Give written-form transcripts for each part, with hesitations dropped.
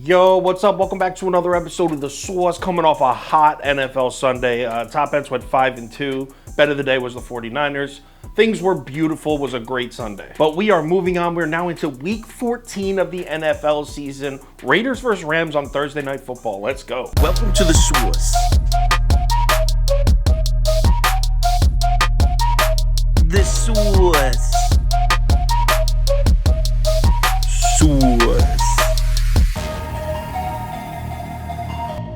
Yo, what's up? Welcome back to another episode of The Sauce, coming off a hot NFL Sunday. Top bets went 5-2. Bet of the day was the 49ers. Things were beautiful. Was a great Sunday. But we are moving on. We're now into week 14 of the NFL season. Raiders versus Rams on Thursday Night Football. Let's go. Welcome to The Sauce. The Sauce. Sauce.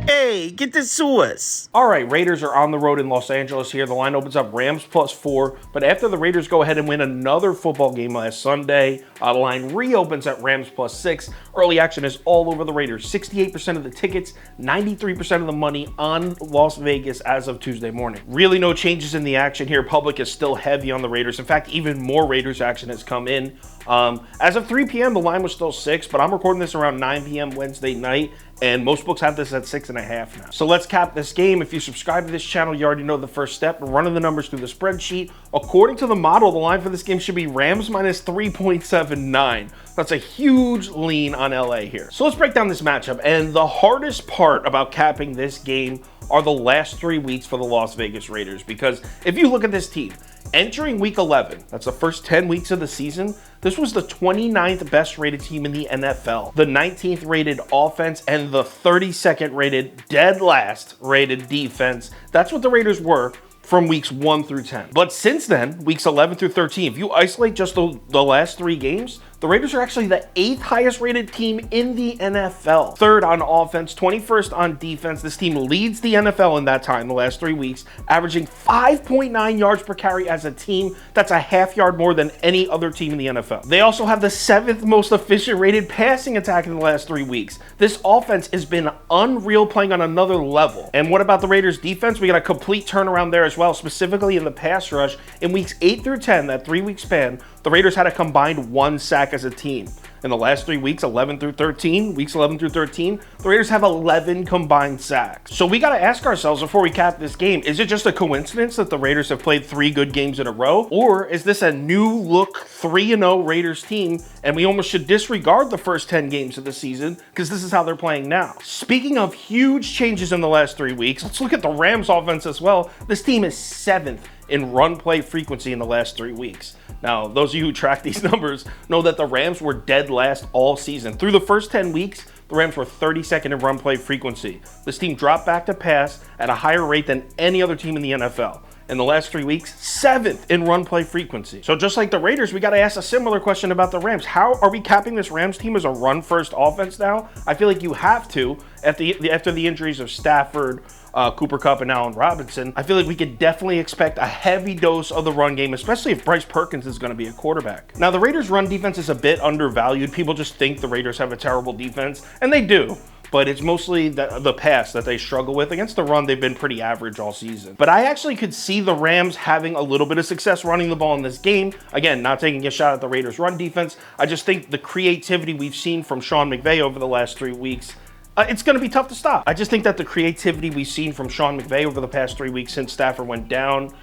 Hey, get the sauce. All right, Raiders are on the road in Los Angeles here. The line opens up Rams +4, but after the Raiders go ahead and win another football game last Sunday, the line reopens at Rams +6. Early action is all over the Raiders. 68% of the tickets, 93% of the money on Las Vegas as of Tuesday morning. Really no changes in the action here. Public is still heavy on the Raiders. In fact, even more Raiders action has come in. As of 3 p.m., the line was still 6, but I'm recording this around 9 p.m. Wednesday night, and most books have this at 6.5 now. So let's cap this game. If you subscribe to this channel, you already know the first step. We're running the numbers through the spreadsheet. According to the model, the line for this game should be Rams minus 3.79. That's a huge lean on LA here. So let's break down this matchup. And the hardest part about capping this game are the last 3 weeks for the Las Vegas Raiders. Because if you look at this team, entering week 11, that's the first 10 weeks of the season, this was the 29th best rated team in the NFL, the 19th rated offense, and the 32nd rated, dead last rated defense. That's what the Raiders were from weeks 1 through 10. But since then, weeks 11 through 13, if you isolate just the last 3 games, the Raiders are actually the 8th highest rated team in the NFL. 3rd on offense, 21st on defense. This team leads the NFL in that time, the last 3 weeks, averaging 5.9 yards per carry as a team. That's a half yard more than any other team in the NFL. They also have the 7th most efficient rated passing attack in the last 3 weeks. This offense has been unreal, playing on another level. And what about the Raiders defense? We got a complete turnaround there as well, specifically in the pass rush. In weeks 8 through 10, that 3-week span, the Raiders had a combined 1 sack as a team. In the last 3 weeks, 11 through 13, weeks 11 through 13, the Raiders have 11 combined sacks. So we got to ask ourselves before we cap this game, is it just a coincidence that the Raiders have played 3 good games in a row? Or is this a new look 3-0 Raiders team and we almost should disregard the first 10 games of the season because this is how they're playing now? Speaking of huge changes in the last 3 weeks, let's look at the Rams offense as well. This team is 7th in run play frequency in the last 3 weeks. Now, those of you who track these numbers know that the Rams were dead last all season. Through the first 10 weeks, the Rams were 32nd in run play frequency. This team dropped back to pass at a higher rate than any other team in the NFL. In the last 3 weeks, 7th in run play frequency. So just like the Raiders, we got to ask a similar question about the Rams. How are we capping this Rams team as a run-first offense now? I feel like you have to after the injuries of Stafford, Cooper Kupp, and Allen Robinson. I feel like we could definitely expect a heavy dose of the run game, especially if Bryce Perkins is going to be a quarterback. Now, the Raiders' run defense is a bit undervalued. People just think the Raiders have a terrible defense, and they do. But it's mostly the pass that they struggle with. Against the run, they've been pretty average all season. But I actually could see the Rams having a little bit of success running the ball in this game. Again, not taking a shot at the Raiders' run defense. I just think the creativity we've seen from Sean McVay over the last 3 weeks, it's going to be tough to stop. I just think that the creativity we've seen from Sean McVay over the past 3 weeks since Stafford went down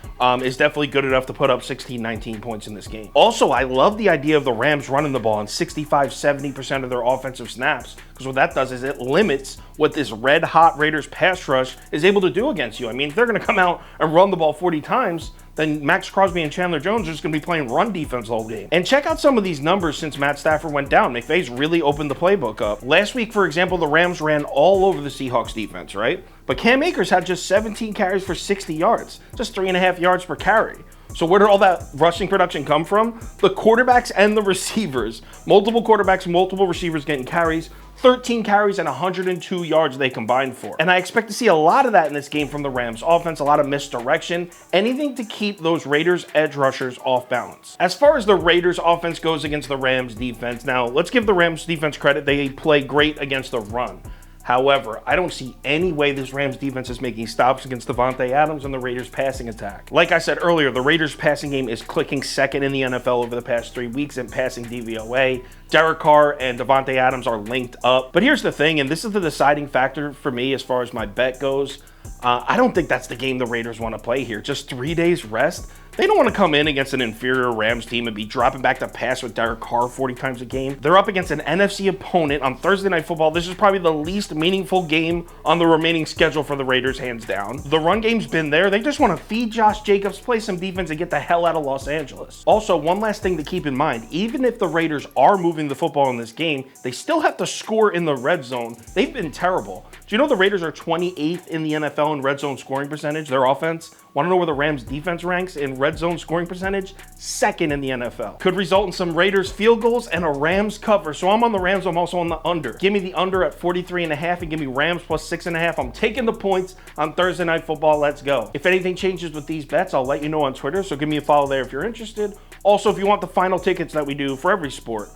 is definitely good enough to put up 16, 19 points in this game. Also, I love the idea of the Rams running the ball in 65, 70% of their offensive snaps, because what that does is it limits what this red-hot Raiders pass rush is able to do against you. I mean, if they're going to come out and run the ball 40 times, then Max Crosby and Chandler Jones are just going to be playing run defense the whole game. And check out some of these numbers since Matt Stafford went down. McVay's really opened the playbook up. Last week, for example, the Rams ran all over the Seahawks defense, right? But Cam Akers had just 17 carries for 60 yards, just 3.5 yards per carry. So where did all that rushing production come from? The quarterbacks and the receivers. Multiple quarterbacks, multiple receivers getting carries. 13 carries and 102 yards they combined for. And I expect to see a lot of that in this game from the Rams offense, a lot of misdirection, anything to keep those Raiders edge rushers off balance. As far as the Raiders offense goes against the Rams defense, now let's give the Rams defense credit. They play great against the run. However, I don't see any way this Rams defense is making stops against Davante Adams and the Raiders passing attack. Like I said earlier, the Raiders passing game is clicking second in the NFL over the past 3 weeks in passing DVOA. Derek Carr and Davante Adams are linked up. But here's the thing, and this is the deciding factor for me as far as my bet goes. I don't think that's the game the Raiders want to play here. Just 3 days rest. They don't want to come in against an inferior Rams team and be dropping back to pass with Derek Carr 40 times a game. They're up against an NFC opponent on Thursday Night Football. This is probably the least meaningful game on the remaining schedule for the Raiders, hands down. The run game's been there. They just want to feed Josh Jacobs, play some defense, and get the hell out of Los Angeles. Also, one last thing to keep in mind, even if the Raiders are moving the football in this game, they still have to score in the red zone. They've been terrible. Do you know the Raiders are 28th in the NFL in red zone scoring percentage, their offense? Want to know where the Rams defense ranks in red zone scoring percentage? Second in the NFL. Could result in some Raiders field goals and a Rams cover. So I'm on the Rams, I'm also on the under. Give me the under at 43.5 and give me Rams plus 6.5. I'm taking the points on Thursday Night Football. Let's go. If anything changes with these bets, I'll let you know on Twitter. So give me a follow there if you're interested. Also, if you want the final tickets that we do for every sport,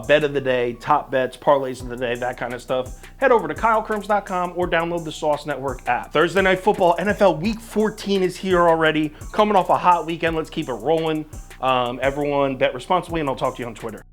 bet of the day, top bets, parlays of the day, that kind of stuff, head over to KyleKirms.com or download the Sauce Network app. Thursday Night Football, NFL Week 14 is here already. Coming off a hot weekend, let's keep it rolling. Everyone bet responsibly, and I'll talk to you on Twitter.